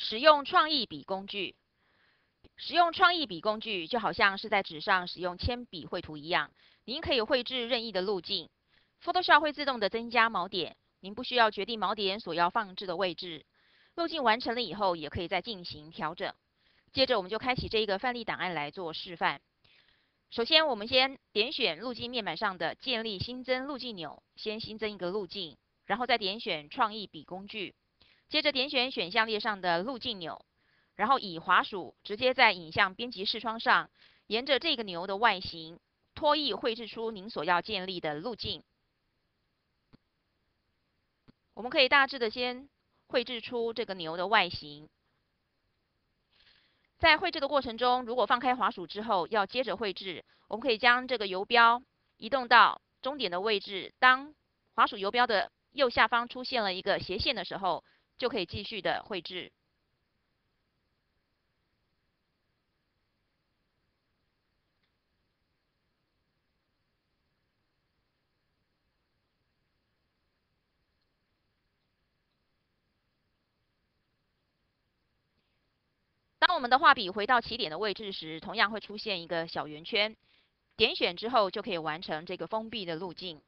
使用创意笔工具。使用创意笔工具就好像是在纸上使用铅笔绘图一样，您可以绘制任意的路径。Photoshop 会自动的增加锚点，您不需要决定锚点所要放置的位置。路径完成了以后，也可以再进行调整。接着我们就开启这一个范例档案来做示范。首先，我们先点选路径面板上的建立新增路径钮，先新增一个路径，然后再点选创意笔工具，接着点选选项列上的路径钮，然后以滑鼠直接在影像编辑视窗上，沿着这个牛的外形拖曳绘制出您所要建立的路径。我们可以大致的先绘制出这个牛的外形。在绘制的过程中，如果放开滑鼠之后要接着绘制，我们可以将这个游标移动到终点的位置。当滑鼠游标的右下方出现了一个斜线的时候，就可以继续的绘制。当我们的画笔回到起点的位置时，同样会出现一个小圆圈，点选之后就可以完成这个封闭的路径。